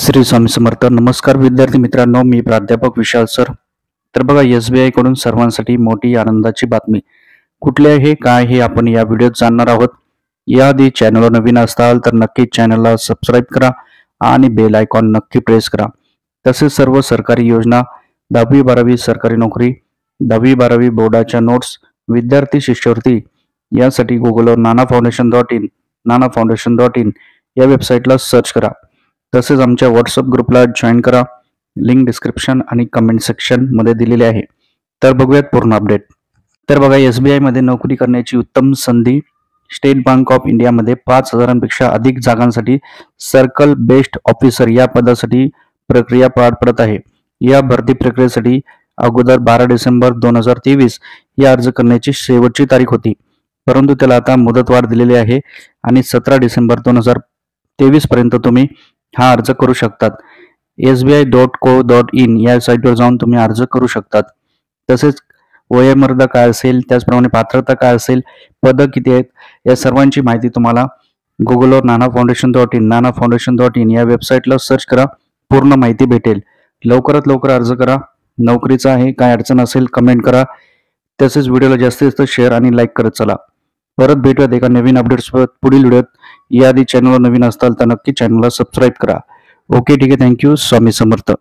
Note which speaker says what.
Speaker 1: श्री स्वामी समर्थ. नमस्कार विद्यार्थी मित्रांनो, मी प्राध्यापक विशाल सर. तर बघा, SBI कडून सर्वांसाठी मोठी आनंदाची बातमी. कुठली आहे, काय हे आपण या व्हिडिओत जाणणार आहोत. याआधी चॅनलवर नवीन असाल तर नक्की चॅनलला सबस्क्राईब करा आणि बेल आयकॉन नक्की प्रेस करा. तसेच सर्व सरकारी योजना, 10वी 12वी सरकारी नोकरी, 10वी 12वी बोर्डाच्या नोट्स, विद्यार्थी शिष्यवृत्ती यासाठी गुगलवर nanafoundation.in या वेबसाईटला सर्च करा. तसेच आमच्या व्हॉट्सअप ग्रुपला जॉईन करा. लिंक डिस्क्रिप्शन आणि कमेंट सेक्शन मध्ये दिलेली आहे. तर बघूयात पूर्ण अपडेट. तर बघा, SBI मध्ये नोकरी करण्याची उत्तम संधी. स्टेट बँक ऑफ इंडियामध्ये 5,000पेक्षा अधिक जागांसाठी सर्कल बेस्ड ऑफिसर या पदासाठी प्रक्रिया पार पडत आहे. या भरती प्रक्रियेसाठी अगोदर 12 डिसेंबर 2023 या अर्ज करण्याची शेवटची तारीख होती, परंतु त्याला आता मुदतवाढ दिलेली आहे आणि 17 डिसेंबर 2023 पर्यंत तुम्ही हा अर्ज करू शकतात. sbi.co.in या साईटवर जाऊन तुम्ही अर्ज करू शकतात. तसेच वयोमर्यादा काय असेल, त्याचप्रमाणे पात्रता काय असेल, पद किती आहेत, या सर्वांची माहिती तुम्हाला गुगलवर nanafoundation.in या वेबसाईटला सर्च करा. पूर्ण माहिती भेटेल. लवकरात लवकर अर्ज करा. नोकरीचा आहे, काय अडचण असेल कमेंट करा. तसेच व्हिडिओला जास्तीत जास्त शेअर आणि लाईक करत चला. परत भेटूयात एका नवीन अपडेट्ससोबत पुढील व्हिडिओत. याआधी चॅनलवर नवीन असताल तर नक्की चॅनलला सबस्क्राईब करा. ओके, ठीक आहे. थँक्यू. स्वामी समर्थ.